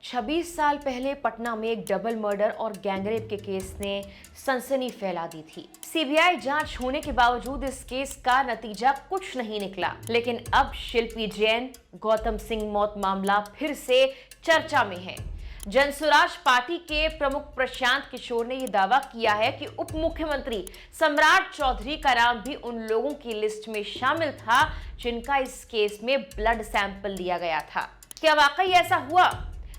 26 साल पहले पटना में एक डबल मर्डर और गैंगरेप के केस ने सनसनी फैला दी थी। सीबीआई जांच होने के बावजूद इस केस का नतीजा कुछ नहीं निकला, लेकिन अब शिल्पी जैन गौतम सिंह मौत मामला फिर से चर्चा में है। जनसुराज पार्टी के प्रमुख प्रशांत किशोर ने यह दावा किया है कि उप मुख्यमंत्री सम्राट चौधरी का नाम भी उन लोगों की लिस्ट में शामिल था जिनका इस केस में ब्लड सैंपल लिया गया था। क्या वाकई ऐसा हुआ?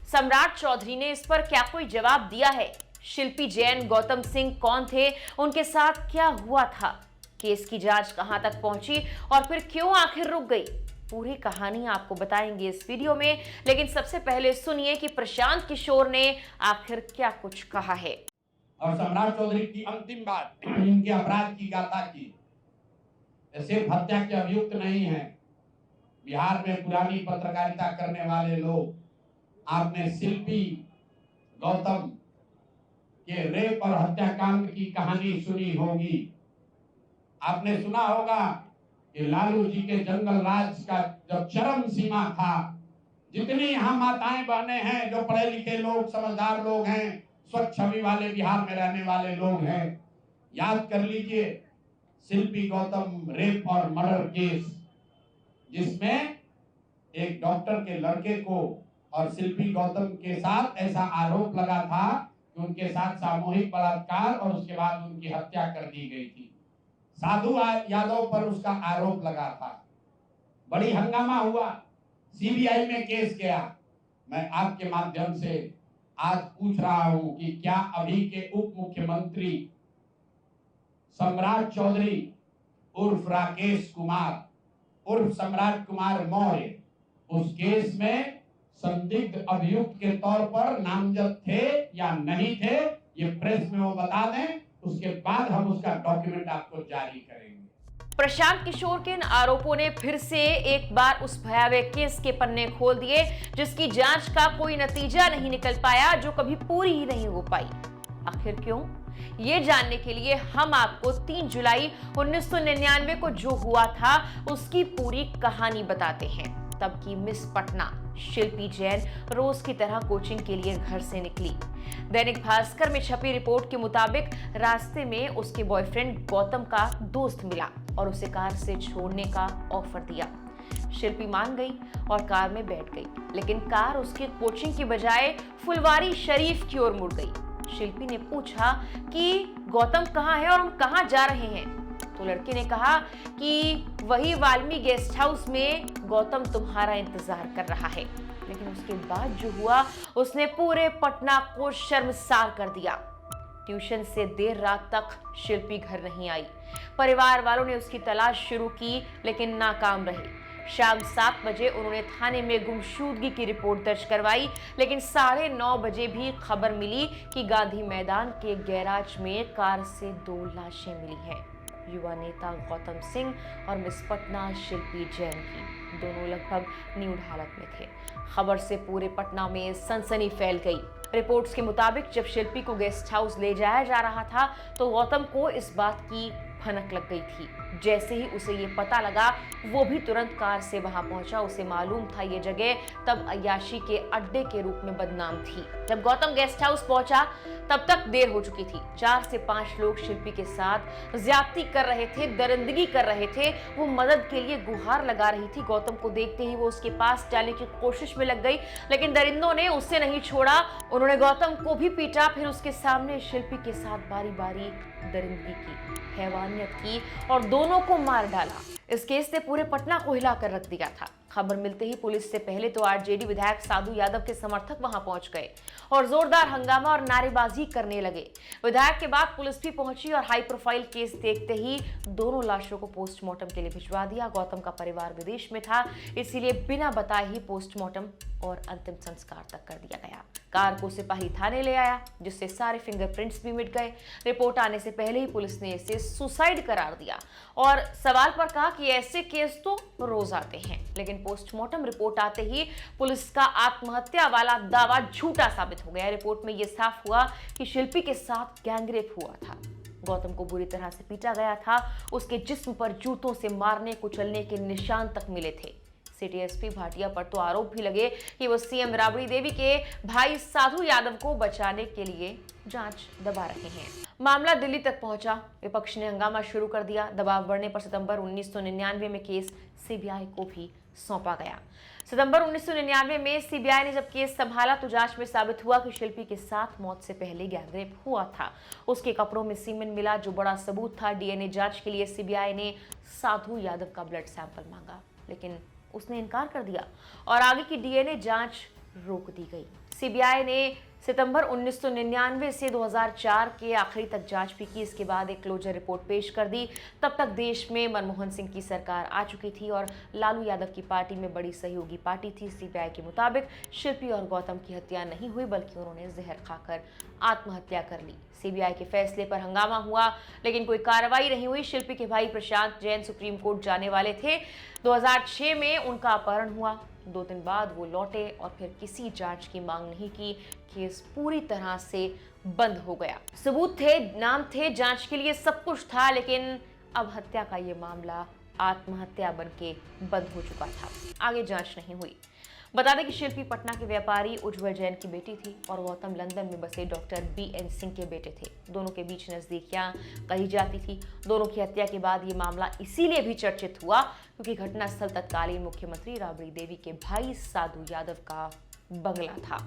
सम्राट चौधरी ने इस पर क्या कोई जवाब दिया है? शिल्पी जैन गौतम सिंह कौन थे, उनके साथ क्या हुआ था, केस की जांच कहां तक पहुंची और फिर क्यों आखिर रुक गई? पूरी कहानी आपको बताएंगे इस वीडियो में, लेकिन सबसे पहले सुनिए कि प्रशांत किशोर ने आखिर क्या कुछ कहा है। और सम्राट चौधरी की अंतिम बात इनके अपराध की गाथा की, सिर्फ हत्या के अभियुक्त नहीं है। बिहार में पुरानी पत्रकारिता करने वाले लोग, आपने शिल्पी गौतम के रेप और हत्याकांड की कहानी सुनी होगी। आपने सुना होगा कि लालू जी के जंगल राज का जब चरम सीमा था, जितनी यहाँ माताएं बहने हैं, जो पढ़े लिखे लोग, समझदार लोग हैं, स्वच्छ छवि वाले बिहार में रहने वाले लोग हैं, याद कर लीजिए शिल्पी गौतम रेप और मर्डर केस, जिसमें एक डॉक्टर के लड़के को और शिल्पी गौतम के साथ ऐसा आरोप लगा था कि उनके साथ सामूहिक बलात्कार और उसके बाद उनकी हत्या कर दी गई थी। साधु यादव पर उसका आरोप लगा था। बड़ी हंगामा हुआ, सीबीआई में केस गया। मैं आपके माध्यम से आज पूछ रहा हूं कि क्या अभी के उप मुख्यमंत्री सम्राट चौधरी उर्फ राकेश कुमार उर्फ सम्राट कुमार मौर्य उस केस में संदिग्ध अभियुक्त के तौर पर नामजद थे या नहीं थे, ये प्रेस में वो बता दें, उसके बाद हम उसका डॉक्यूमेंट आपको जारी करेंगे। प्रशांत किशोर के इन आरोपों ने फिर से एक बार उस भयावह केस के पन्ने खोल दिए जिसकी जांच का कोई नतीजा नहीं निकल पाया, जो कभी पूरी ही नहीं हो पाई। आखिर क्यों? ये जानने के लिए हम आपको 3 जुलाई 1999 को जो हुआ था उसकी पूरी कहानी बताते हैं। तब की मिस पटना शिल्पी जैन रोज की तरह कोचिंग के लिए घर से निकली। दैनिक भास्कर में छपी रिपोर्ट के मुताबिक रास्ते में उसके बॉयफ्रेंड गौतम का दोस्त मिला और उसे कार से छोड़ने का ऑफर दिया। शिल्पी मान गई और कार में बैठ गई, लेकिन कार उसके कोचिंग की बजाय फुलवारी शरीफ की ओर मुड़ गई। शिल्पी ने पूछा कि गौतम कहाँ है और हम कहाँ जा रहे हैं, तो लड़के ने कहा कि वही वाल्मीकि गेस्ट हाउस में गौतम तुम्हारा इंतजार कर रहा है। लेकिन उसके बाद जो हुआ उसने पूरे पटना को शर्मसार कर दिया। ट्यूशन से देर रात तक शिल्पी घर नहीं आई। परिवार वालों ने उसकी तलाश शुरू की, लेकिन नाकाम रहे। शाम 7 बजे उन्होंने थाने में गुमशुदगी की रिपोर्ट दर्ज करवाई, लेकिन 9:30 बजे भी खबर मिली कि गांधी मैदान के गैराज में कार से 2 लाशें मिली हैं। युवा नेता गौतम सिंह और मिस पटना शिल्पी जैन की, दोनों लगभग न्यूड हालत में थे। खबर से पूरे पटना में सनसनी फैल गई। रिपोर्ट्स के मुताबिक जब शिल्पी को गेस्ट हाउस ले जाया जा रहा था तो गौतम को इस बात की भनक लग गई थी। जैसे ही उसे ये पता लगा, वो भी तुरंत कार से वहां पहुंचा। उसे मालूम था ये जगह तब अय्याशी के अड्डे के रूप में बदनाम थी। जब गौतम गेस्ट हाउस पहुंचा तब तक देर हो चुकी थी। 4 से 5 लोग शिल्पी के साथ ज्यादती कर रहे थे, दरिंदगी कर रहे थे। वो मदद के लिए गुहार लगा रही थी। गौतम को देखते ही वो उसके पास जाने की कोशिश में लग गई, लेकिन दरिंदों ने उससे नहीं छोड़ा। उन्होंने गौतम को भी पीटा, फिर उसके सामने शिल्पी के साथ बारी बारी दरिंदगी की, हैवानियत की और दोनों को मार डाला। इस केस ने पूरे पटना को हिलाकर रख दिया था। खबर मिलते ही पुलिस से पहले तो आरजेडी विधायक साधु यादव के समर्थक वहां पहुंच गए और जोरदार हंगामा और नारेबाजी करने लगे। विधायक के बाद पुलिस भी पहुंची और हाई प्रोफाइल केस देखते ही दोनों लाशों को पोस्टमार्टम के लिए भिजवा दिया। गौतम का परिवार विदेश में था, इसीलिए बिना बताए ही पोस्टमार्टम और अंतिम संस्कार तक कर दिया गया। कार को सिपाही थाने ले आया, जिससे सारे फिंगरप्रिंट्स भी मिट गए। रिपोर्ट आने से पहले ही पुलिस ने इसे सुसाइड करार दिया और सवाल पर कहा कि ऐसे केस तो रोज आते हैं, लेकिन पोस्टमार्टम रिपोर्ट आते ही पुलिस का आत्महत्या वाला दावा झूठा साबित हो गया। रिपोर्ट में यह साफ हुआ कि शिल्पी के साथ गैंगरेप हुआ था। गौतम को बुरी तरह से पीटा गया था। उसके जिस्म पर जूतों से मारने कुचलने के निशान तक मिले थे। सिटी एसपी भाटिया पर तो आरोप भी लगे कि वो सीएम राबड़ी देवी के भाई साधु यादव को बचाने के लिए जांच दबा रहे हैं। मामला दिल्ली तक पहुंचा, विपक्ष ने हंगामा शुरू कर दिया। दबाव बढ़ने पर सितंबर 1999 में केस सीबीआई को भी सौंपा गया। सितंबर 1999 में सीबीआई ने जब केस संभाला तो जांच में साबित हुआ कि शिल्पी के साथ मौत से पहले गैंगरेप हुआ था। उसके कपड़ों में सीमेंट मिला, जो बड़ा सबूत था। डीएनए जांच के लिए सीबीआई ने साधु यादव का ब्लड सैंपल मांगा, लेकिन उसने इनकार कर दिया और आगे की डीएनए जांच रोक दी गई। सीबीआई ने सितंबर 1999 से 2004 के आखिरी तक जांच भी की। इसके बाद एक क्लोजर रिपोर्ट पेश कर दी। तब तक देश में मनमोहन सिंह की सरकार आ चुकी थी और लालू यादव की पार्टी में बड़ी सहयोगी पार्टी थी। सीबीआई के मुताबिक शिल्पी और गौतम की हत्या नहीं हुई, बल्कि उन्होंने जहर खाकर आत्महत्या कर ली। सीबीआई के फैसले पर हंगामा हुआ, लेकिन कोई कार्रवाई नहीं हुई। शिल्पी के भाई प्रशांत जैन सुप्रीम कोर्ट जाने वाले थे। 2006 में उनका अपहरण हुआ। 2 दिन बाद वो लौटे और फिर किसी जांच की मांग नहीं की। केस पूरी तरह से बंद हो गया। सबूत थे, नाम थे, जांच के लिए सब कुछ था, लेकिन अब हत्या का ये मामला आत्महत्या बनके बंद हो चुका था। आगे जांच नहीं हुई। बता दें कि शिल्पी पटना के व्यापारी उज्जवल जैन की बेटी थी और गौतम लंदन में बसे डॉक्टर बीएन सिंह के बेटे थे। दोनों के बीच नजदीकियां कही जाती थी। दोनों की हत्या के बाद ये मामला इसीलिए भी चर्चित हुआ क्योंकि घटनास्थल तत्कालीन मुख्यमंत्री राबड़ी देवी के भाई साधु यादव का बंगला था।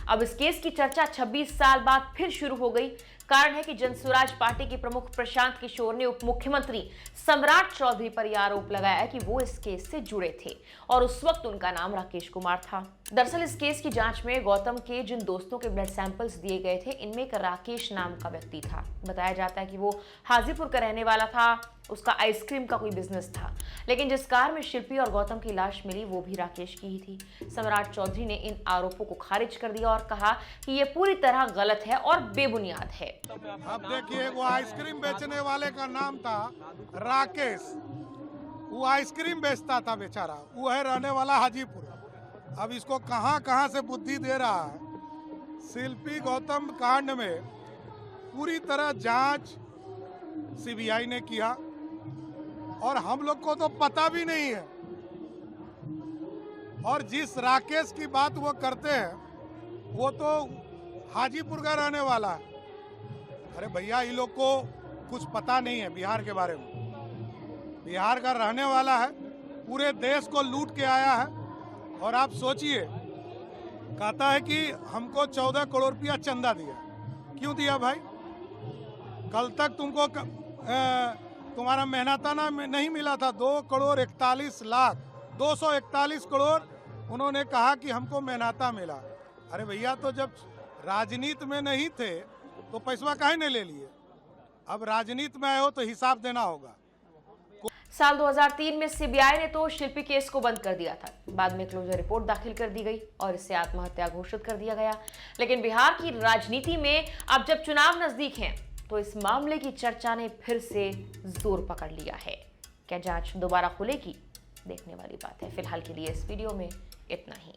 अब इस केस की चर्चा 26 साल बाद फिर शुरू हो गई। कारण है कि जनसुराज पार्टी के प्रमुख प्रशांत किशोर ने उप मुख्यमंत्री सम्राट चौधरी पर यह आरोप लगाया कि वो इस केस से जुड़े थे और उस वक्त उनका नाम राकेश कुमार था। दरअसल इस केस की जांच में गौतम के जिन दोस्तों के ब्लड सैंपल्स दिए गए थे, इनमें एक राकेश नाम का व्यक्ति था। बताया जाता है कि वो हाजीपुर का रहने वाला था। उसका आइसक्रीम का कोई बिजनेस था, लेकिन जिस कार में शिल्पी और गौतम की लाश मिली वो भी राकेश की ही थी। सम्राट चौधरी ने इन आरोपों को खारिज कर दिया और कहा कि ये पूरी तरह गलत है और बेबुनियाद है। अब देखिए, वो आइसक्रीम बेचने वाले का नाम था राकेश। वो आइसक्रीम बेचता था बेचारा। वो है रहने वाला हाजीपुर। अब इसको कहां कहां से बुद्धि दे रहा है। शिल्पी गौतम कांड में पूरी तरह जांच सीबीआई ने किया और हम लोग को तो पता भी नहीं है। और जिस राकेश की बात वो करते हैं वो तो हाजीपुर का रहने वाला है। अरे भैया, ये लोग को कुछ पता नहीं है बिहार के बारे में। बिहार का रहने वाला है, पूरे देश को लूट के आया है। और आप सोचिए, कहता है कि हमको 14 करोड़ रुपया चंदा दिया। क्यों दिया भाई? कल तक तुमको तुम्हारा मेहनताना में नहीं मिला था 2 करोड़ 41 लाख 241 करोड़। उन्होंने कहा कि हमको मेहनता मिला। अरे भैया, तो जब राजनीति में नहीं थे तो पैसा काहे नहीं ले लिए? अब राजनीति में आए हो तो हिसाब देना होगा। साल 2003 में सीबीआई ने तो शिल्पी केस को बंद कर दिया था। बाद में क्लोजर रिपोर्ट दाखिल कर दी गई और इसे आत्महत्या घोषित कर दिया गया। लेकिन बिहार की राजनीति में अब जब चुनाव नजदीक हैं तो इस मामले की चर्चा ने फिर से जोर पकड़ लिया है। क्या जांच दोबारा खुलेगी? देखने वाली बात है। फिलहाल के लिए इस वीडियो में इतना ही।